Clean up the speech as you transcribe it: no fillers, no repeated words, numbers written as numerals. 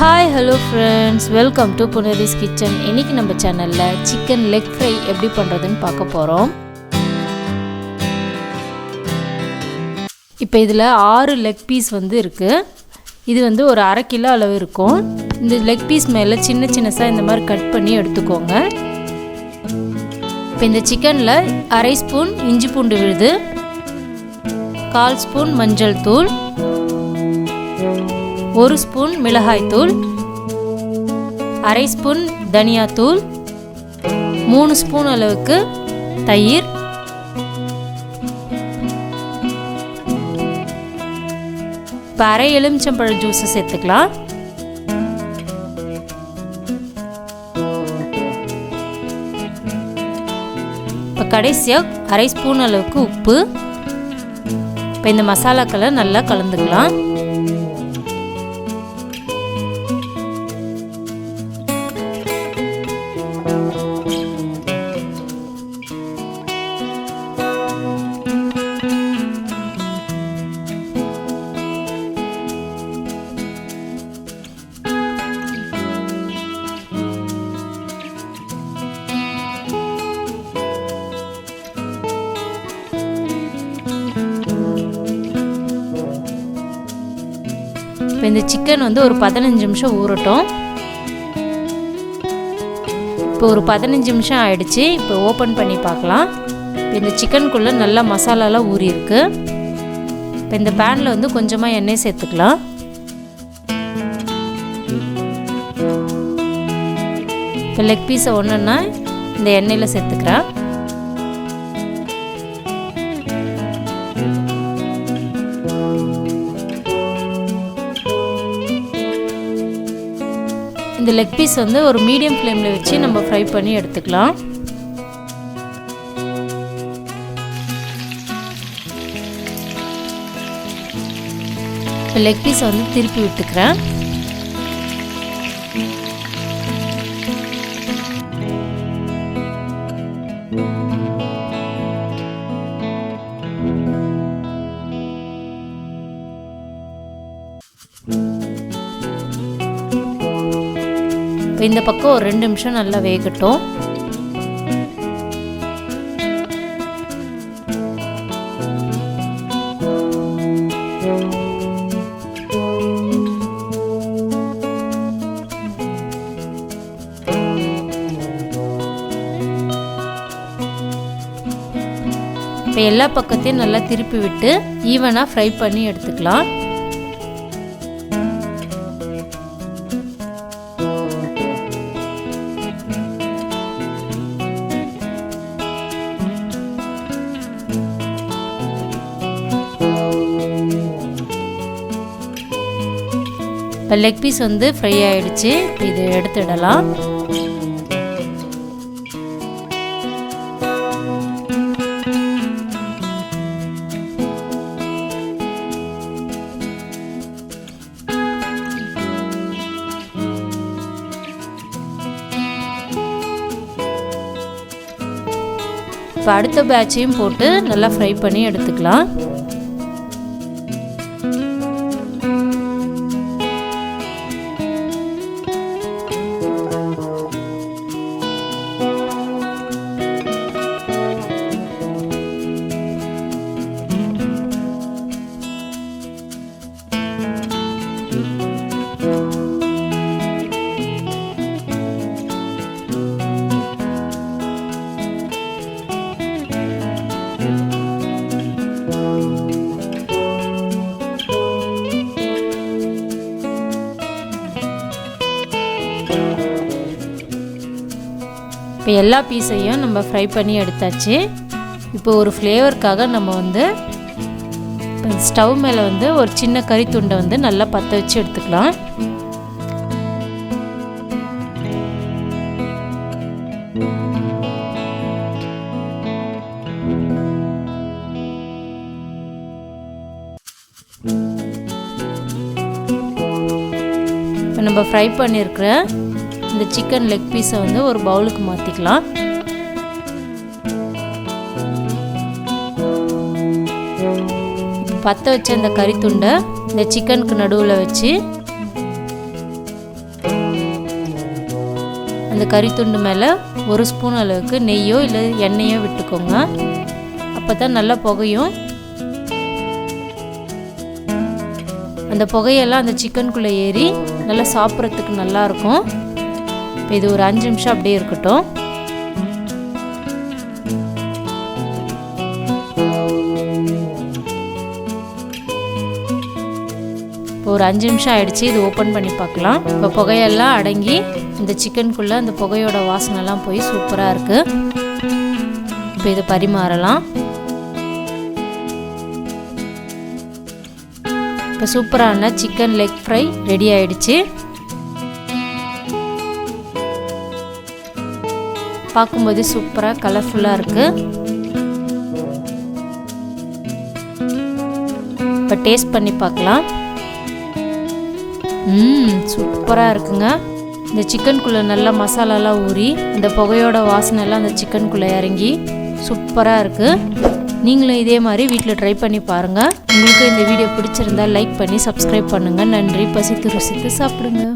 Hi hello friends, welcome to புனரிஸ் kitchen. இன்றைக்கி நம்ம சேனலில் சிக்கன் லெக் ஃப்ரை எப்படி பண்ணுறதுன்னு பார்க்க போகிறோம். இப்போ இதில் 6 லெக் பீஸ் இருக்குது. இது ஒரு 1/2 கிலோ அளவு இருக்கும். இந்த லெக் பீஸ் மேலே சின்ன சின்னசாக இந்த மாதிரி கட் பண்ணி எடுத்துக்கோங்க. இப்போ இந்த சிக்கனில் 1/2 ஸ்பூன் இஞ்சி பூண்டு விழுது, 1/4 ஸ்பூன் மஞ்சள் தூள், 1 ஸ்பூன் மிளகாய் தூள், 1/2 ஸ்பூன் தனியாத்தூள், 3 ஸ்பூன் அளவுக்கு தயிர், இப்போ 1/2 எலுமிச்சம்பழ ஜூஸை சேர்த்துக்கலாம். இப்போ கடைசியாக 1/2 ஸ்பூன் அளவுக்கு உப்பு. இப்போ இந்த மசாலாக்களை நல்லா கலந்துக்கலாம். இப்போ இந்த சிக்கன் ஒரு 15 நிமிஷம் ஊறட்டும். இப்போ ஒரு 15 நிமிஷம் ஆயிடுச்சு. இப்போ ஓப்பன் பண்ணி பார்க்கலாம். இப்போ இந்த சிக்கனுக்குள்ளே நல்லா மசாலாலாம் ஊறி இருக்கு. இப்போ இந்த பேனில் கொஞ்சமாக எண்ணெய் சேர்த்துக்கலாம். இப்போ லெக் பீஸை ஒன்றுன்னா இந்த எண்ணெயில் சேர்த்துக்கிறேன். இந்த லெக் பீஸ் ஒரு மீடியம் ஃப்ளேமில் வச்சு நம்ம ஃப்ரை பண்ணி எடுத்துக்கலாம். இப்போ லெக் பீஸ் திருப்பி விட்டுக்கிறேன். இப்போ இந்த பக்கம் ஒரு 2 நிமிஷம் நல்லா வேகட்டும். இப்போ எல்லா பக்கத்தையும் நல்லா திருப்பி விட்டு ஈவனாக ஃப்ரை பண்ணி எடுத்துக்கலாம். இப்போ லெக் பீஸ் ஃப்ரை ஆகிடுச்சு. இது எடுத்துடலாம். இப்போ அடுத்த பேட்சையும் போட்டு நல்லா ஃப்ரை பண்ணி எடுத்துக்கலாம். இப்போ எல்லா பீஸையும் நம்ம ஃப்ரை பண்ணி எடுத்தாச்சு. இப்போ ஒரு ஃப்ளேவருக்காக நம்ம ஸ்டவ் மேலே ஒரு சின்ன கறி துண்டை நல்லா பற்ற வச்சு எடுத்துக்கலாம். இப்போ நம்ம ஃப்ரை பண்ணியிருக்கிற இந்த சிக்கன் லெக் பீஸை ஒரு பவுலுக்கு மாற்றிக்கலாம். பற்ற வச்ச இந்த கறி துண்டை இந்த சிக்கனுக்கு நடுவில் வச்சு அந்த கறி துண்டு மேலே 1 ஸ்பூன் அளவுக்கு நெய்யோ இல்லை எண்ணெயோ விட்டுக்கோங்க. அப்போ தான் நல்லா புகையும். அந்த புகையெல்லாம் அந்த சிக்கனுக்குள்ளே ஏறி நல்லா சாப்பிட்றதுக்கு நல்லாயிருக்கும். இப்போ இது ஒரு 5 நிமிஷம் அப்படியே இருக்கட்டும். இப்போ ஒரு 5 நிமிஷம் ஆயிடுச்சு. இது ஓப்பன் பண்ணி பார்க்கலாம். இப்போ புகையெல்லாம் அடங்கி இந்த சிக்கனுக்குள்ளே அந்த புகையோட வாசனைலாம் போய் சூப்பராக இருக்குது. இப்போ இதை பரிமாறலாம். இப்போ சூப்பரான சிக்கன் லெக் ஃப்ரை ரெடி ஆயிடுச்சு. பார்க்கும்போது சூப்பராக கலர்ஃபுல்லாக இருக்குது. இப்போ டேஸ்ட் பண்ணி பார்க்கலாம். சூப்பராக இருக்குங்க. இந்த சிக்கனுக்குள்ளே நல்லா மசாலாலாம் ஊறி அந்த புகையோட வாசனைலாம் அந்த சிக்கனுக்குள்ளே இறங்கி சூப்பராக இருக்குது. நீங்களும் இதே மாதிரி வீட்டில் ட்ரை பண்ணி பாருங்கள். உங்களுக்கு இந்த வீடியோ பிடிச்சிருந்தா லைக் பண்ணி சப்ஸ்கிரைப் பண்ணுங்கள். நன்றி. பசித்து ருசித்து சாப்பிடுங்க.